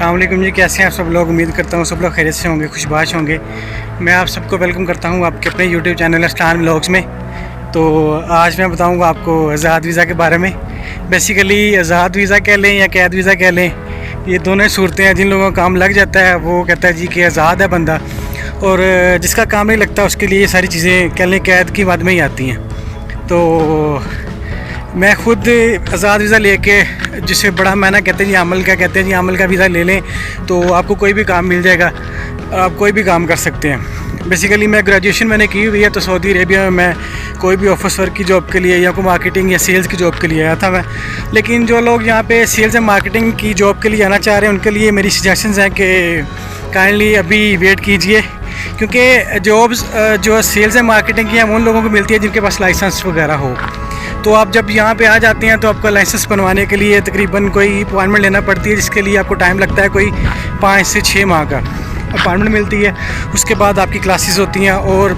अस्सलामुअलैकुम जी, कैसे हैं आप सब लोग। उम्मीद करता हूँ सब लोग खैरियत से होंगे, खुशबाश होंगे। मैं आप सबको वेलकम करता हूँ आपके अपने यूट्यूब चैनल अस्लान व्लॉग्स में। तो आज मैं बताऊँगा आपको आज़ाद वीज़ा के बारे में। बेसिकली आज़ाद वीज़ा कह लें या कैद वीज़ा कह लें, ये दोनों सूरतें हैं। जिन लोगों का काम लग जाता है वो कहता है जी कि आज़ाद है बंदा, और जिसका काम नहीं लगता उसके लिए ये सारी चीज़ें कह लें कैद की मद में ही आती हैं। तो मैं ख़ुद आज़ाद वीज़ा लेके, जिसे बड़ा मायना कहते हैं जी अमल का, कहते हैं जी अमल का वीज़ा ले लें तो आपको कोई भी काम मिल जाएगा, आप कोई भी काम कर सकते हैं। बेसिकली मैं ग्रेजुएशन मैंने की हुई है, तो सऊदी अरेबिया में मैं कोई भी ऑफिस वर्क की जॉब के लिए या कोई मार्केटिंग या सेल्स की जॉब के लिए आया था मैं। लेकिन जो लोग यहाँ पे सेल्स एंड मार्केटिंग की जॉब के लिए आना चाह रहे हैं उनके लिए मेरी सजेशंस हैं कि काइंडली अभी वेट कीजिए, क्योंकि जॉब्स जो सेल्स एंड मार्केटिंग की हैं उन लोगों को मिलती है जिनके पास लाइसेंस वगैरह हो। तो आप जब यहाँ पे आ जाते हैं तो आपका लाइसेंस बनवाने के लिए तकरीबन कोई अपॉइंटमेंट लेना पड़ती है, जिसके लिए आपको टाइम लगता है कोई 5 से 6 माह का अपॉइंटमेंट मिलती है। उसके बाद आपकी क्लासेस होती हैं और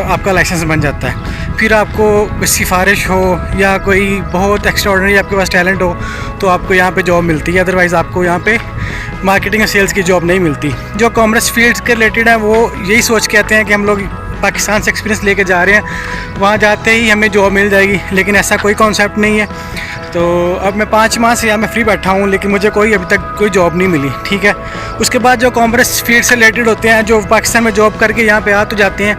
आपका लाइसेंस बन जाता है। फिर आपको सिफारिश हो या कोई बहुत एक्स्ट्राऑर्डिनरी आपके पास टैलेंट हो तो आपको यहाँ पे जॉब मिलती है, अदरवाइज़ आपको यहाँ पे मार्केटिंग और सेल्स की जॉब नहीं मिलती। जो कॉमर्स फील्ड के रिलेटेड है वो यही सोच के आते हैं कि हम लोग पाकिस्तान से एक्सपीरियंस लेके जा रहे हैं, वहाँ जाते ही हमें जॉब मिल जाएगी, लेकिन ऐसा कोई कॉन्सेप्ट नहीं है। तो अब मैं 5 माह से यहाँ मैं फ्री बैठा हूँ, लेकिन मुझे अभी तक कोई जॉब नहीं मिली, ठीक है। उसके बाद जो कॉमर्स फील्ड से रिलेटेड होते हैं, जो पाकिस्तान में जॉब करके यहाँ पे आ तो जाते हैं,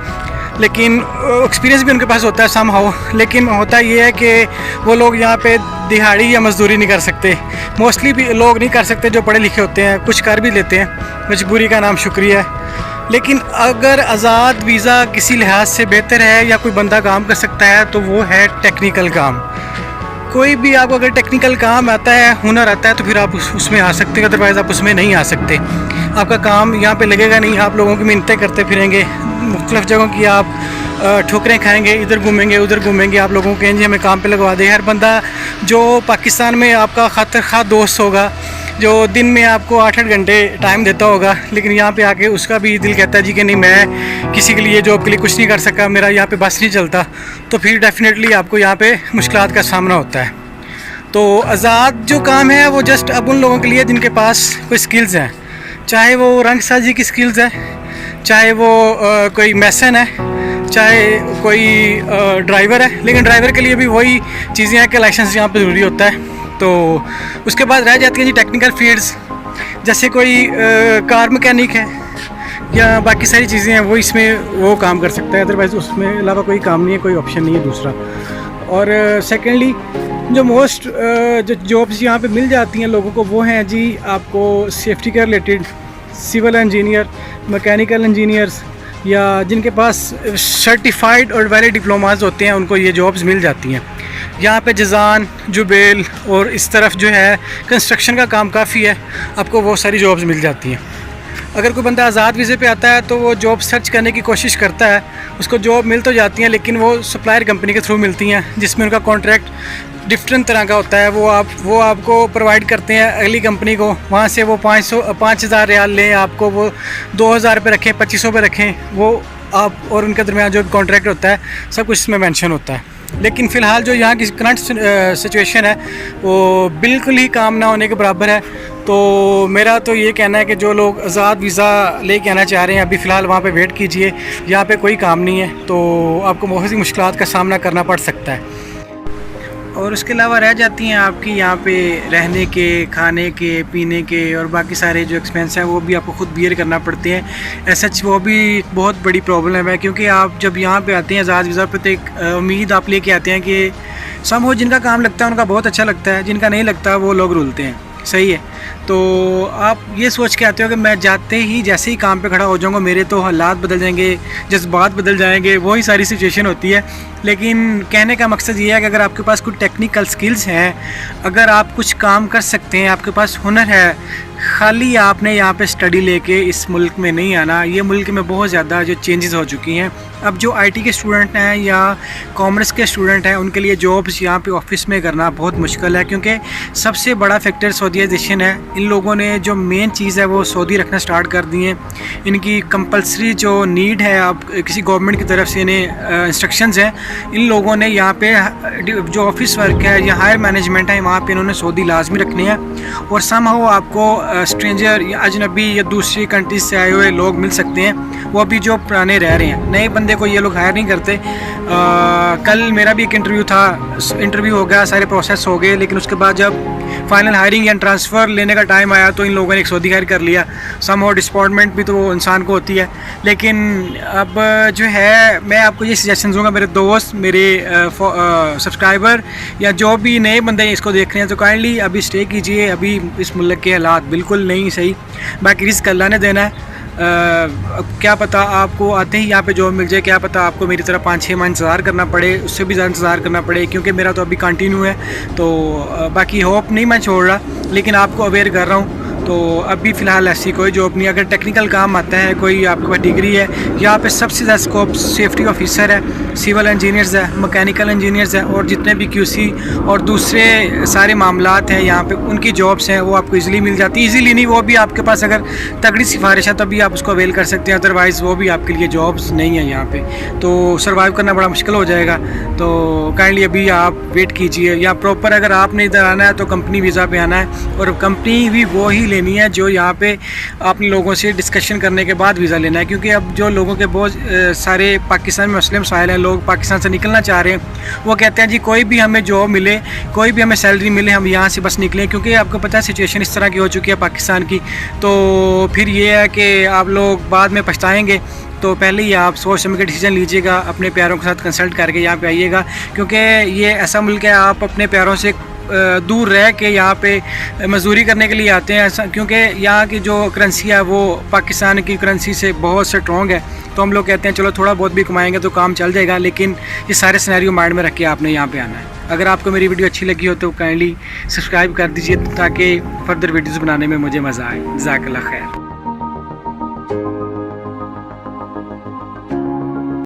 लेकिन एक्सपीरियंस भी उनके पास होता है समहाउ, लेकिन होता ये है कि वो लोग यहाँ पे दिहाड़ी या मजदूरी नहीं कर सकते। मोस्टली भी लोग नहीं कर सकते जो पढ़े लिखे होते हैं, कुछ कर भी लेते हैं, मजबूरी का नाम शुक्रिया है। लेकिन अगर आज़ाद वीज़ा किसी लिहाज से बेहतर है या कोई बंदा काम कर सकता है तो वो है टेक्निकल काम। कोई भी आपको अगर टेक्निकल काम आता है, हुनर आता है, तो फिर आप उसमें आ सकते हैं, अदरवाइज़ आप उसमें नहीं आ सकते। आपका काम यहाँ पे लगेगा नहीं, आप लोगों की मिन्नतें करते फिरेंगे, मुख्तलिफ़ जगहों की आप ठोकरें खाएंगे, इधर घूमेंगे उधर घूमेंगे, आप लोगों को कहेंगे हमें काम पे लगवा दे। हर बंदा जो पाकिस्तान में आपका खातिर खा दोस्त होगा, जो दिन में आपको 8-8 घंटे टाइम देता होगा, लेकिन यहाँ पे आके उसका भी दिल कहता है जी कि नहीं, मैं किसी के लिए जॉब के लिए कुछ नहीं कर सका, मेरा यहाँ पे बस नहीं चलता, तो फिर डेफिनेटली आपको यहाँ पे मुश्किलात का सामना होता है। तो आज़ाद जो काम है वो जस्ट अब उन लोगों के लिए जिनके पास कोई स्किल्स हैं, चाहे वो रंगसाजी की स्किल्स है, चाहे वो कोई मैसन है, चाहे कोई ड्राइवर है। लेकिन ड्राइवर के लिए भी वही चीज़ें हैं कि लाइसेंस यहाँ पर ज़रूरी होता है। तो उसके बाद रह जाती हैं जी टेक्निकल फील्ड्स, जैसे कोई कार मैकेनिक है या बाकी सारी चीज़ें हैं, वो इसमें वो काम कर सकता है, अदरवाइज़ उसमें अलावा कोई काम नहीं है, कोई ऑप्शन नहीं है दूसरा। और सेकेंडली जो मोस्ट जो जॉब्स यहाँ पे मिल जाती हैं लोगों को वो हैं जी आपको सेफ्टी के related, civil engineer, mechanical engineers, या जिनके पास सर्टिफाइड और वैलिड डिप्लोमाज होते हैं उनको ये जॉब्स मिल जाती हैं। यहाँ पे जज़ान, जुबेल और इस तरफ जो है कंस्ट्रक्शन का काम काफ़ी है, आपको वो सारी जॉब्स मिल जाती हैं। अगर कोई बंदा आज़ाद वीज़े पे आता है तो वो जॉब सर्च करने की कोशिश करता है, उसको जॉब मिल तो जाती हैं, लेकिन वो सप्लायर कंपनी के थ्रू मिलती हैं, जिसमें उनका कॉन्ट्रैक्ट डिफरेंट तरह का होता है। वो आपको प्रोवाइड करते हैं अगली कंपनी को, वहाँ से वो 5,000 रियाल लें, आपको वो 2,000 रुपये रखें, 2,500 रुपये रखें, वो आप और उनके दरमियान जो कॉन्ट्रैक्ट होता है सब कुछ इसमें मेंशन होता है। लेकिन फ़िलहाल जो यहाँ की करंट सिचुएशन है वो बिल्कुल ही काम ना होने के बराबर है। तो मेरा तो ये कहना है कि जो लोग आज़ाद वीज़ा लेके आना चाह रहे हैं अभी फ़िलहाल वहाँ पे वेट कीजिए, यहाँ पे कोई काम नहीं है, तो आपको बहुत सी मुश्किलात का सामना करना पड़ सकता है। और उसके अलावा रह जाती हैं आपकी यहाँ पे रहने के, खाने के, पीने के और बाकी सारे जो एक्सपेंस हैं वो भी आपको ख़ुद बियर करना पड़ते हैं। ऐसा वो भी बहुत बड़ी प्रॉब्लम है, क्योंकि आप जब यहाँ पे आते हैं आज़ाद वीज़ा पे तो एक उम्मीद आप लेके आते हैं कि समझो जिनका काम लगता है उनका बहुत अच्छा लगता है, जिनका नहीं लगता वो लोग रुलते हैं, सही है। तो आप ये सोच के आते हो कि मैं जाते ही जैसे ही काम पे खड़ा हो जाऊंगा मेरे तो हालात बदल जाएंगे, जज्बात बदल जाएंगे, वही सारी सिचुएशन होती है। लेकिन कहने का मकसद ये है कि अगर आपके पास कुछ टेक्निकल स्किल्स हैं, अगर आप कुछ काम कर सकते हैं, आपके पास हुनर है, खाली आपने यहाँ पे स्टडी लेके इस मुल्क में नहीं आना। ये मुल्क में बहुत ज़्यादा जो चेंजेस हो चुकी हैं। अब जो आईटी के स्टूडेंट हैं या कॉमर्स के स्टूडेंट हैं उनके लिए जॉब्स यहाँ पे ऑफिस में करना बहुत मुश्किल है, क्योंकि सबसे बड़ा फैक्टर सऊदीज़ेशन है। इन लोगों ने जो मेन चीज़ है वो सऊदी रखना स्टार्ट कर दी है। इनकी कंपलसरी जो नीड है, आप किसी गवर्नमेंट की तरफ से इन्हें इंस्ट्रक्शंस हैं इन लोगों ने यहाँ पे जो ऑफिस वर्क है या हायर मैनेजमेंट है वहाँ पे इन्होंने सऊदी लाजमी रखने हैं, और सम हो आपको स्ट्रेंजर या अजनबी या दूसरी कंट्रीज से आए हुए लोग मिल सकते हैं, वो अभी जो पुराने रह रहे हैं। नए बंदे को ये लोग हायर नहीं करते। कल मेरा भी एक इंटरव्यू हो गया, सारे प्रोसेस हो गए, लेकिन उसके बाद जब फाइनल हायरिंग या ट्रांसफ़र लेने का टाइम आया तो इन लोगों ने एक सऊदी हायर कर लिया। सम हो डिसअपॉइंटमेंट भी तो वो इंसान को होती है, लेकिन अब जो है मैं आपको ये सजेशन दूँगा, मेरे दोस्त, मेरे सब्सक्राइबर या जो भी नए बंदे इसको देख रहे हैं, तो काइंडली अभी स्टे कीजिए। अभी इस मुल्क के हालात बिल्कुल नहीं सही, बाकी रिस्क अल्लाह ने देना है। क्या पता आपको आते ही यहाँ पे जॉब मिल जाए, क्या पता आपको मेरी तरह 5-6 माह इंतज़ार करना पड़े, उससे भी ज़्यादा इंतज़ार करना पड़े, क्योंकि मेरा तो अभी कंटिन्यू है। तो बाकी होप नहीं मैं छोड़ रहा, लेकिन आपको अवेयर कर रहा हूँ। तो अभी फ़िलहाल ऐसी कोई जॉब नहीं। अगर टेक्निकल काम आता है, कोई आपके पास डिग्री है, यहाँ पे सबसे ज़्यादा स्कोप सेफ्टी ऑफिसर है, सिविल इंजीनियर्स है, मैकेनिकल इंजीनियर्स है, और जितने भी QC और दूसरे सारे मामलात हैं यहाँ पे उनकी जॉब्स हैं, वो आपको इजीली मिल जाती है। इजीली नहीं, वो भी आपके पास अगर तगड़ी सिफारिश है तभी आप उसको अवेल कर सकते हैं, अदरवाइज़ वो भी आपके लिए जॉब्स नहीं है यहाँ पे, तो सर्वाइव करना बड़ा मुश्किल हो जाएगा। तो काइंडली अभी आप वेट कीजिए, या प्रॉपर अगर आपने इधर आना है तो कंपनी वीज़ा पे आना है, और कंपनी भी वो ही लेनी है जो यहाँ पे अपने लोगों से डिस्कशन करने के बाद वीज़ा लेना है। क्योंकि अब जो लोगों के बहुत सारे पाकिस्तान में मसले मसाइल हैं, लोग पाकिस्तान से निकलना चाह रहे हैं, वो कहते हैं जी कोई भी हमें जॉब मिले, कोई भी हमें सैलरी मिले, हम यहाँ से बस निकलें। क्योंकि आपको पता है सिचुएशन इस तरह की हो चुकी है पाकिस्तान की, तो फिर ये है कि आप लोग बाद में पछताएँगे। तो पहले ही आप सोच समझ के डिसीजन लीजिएगा, अपने प्यारों के साथ कंसल्ट करके यहाँ पे आइएगा, क्योंकि ये ऐसा मुल्क है आप अपने प्यारों से दूर रह के यहाँ पे मजदूरी करने के लिए आते हैं। ऐसा क्योंकि यहाँ की जो करेंसी है वो पाकिस्तान की करेंसी से बहुत स्ट्रॉन्ग है, तो हम लोग कहते हैं चलो थोड़ा बहुत भी कमाएंगे तो काम चल जाएगा, लेकिन ये सारे सिनेरियो माइंड में रख के आपने यहाँ पे आना है। अगर आपको मेरी वीडियो अच्छी लगी हो तो काइंडली सब्सक्राइब कर दीजिए, ताकि फर्दर वीडियोज़ बनाने में मुझे मज़ा आए। जज़ाकल्लाह खैर।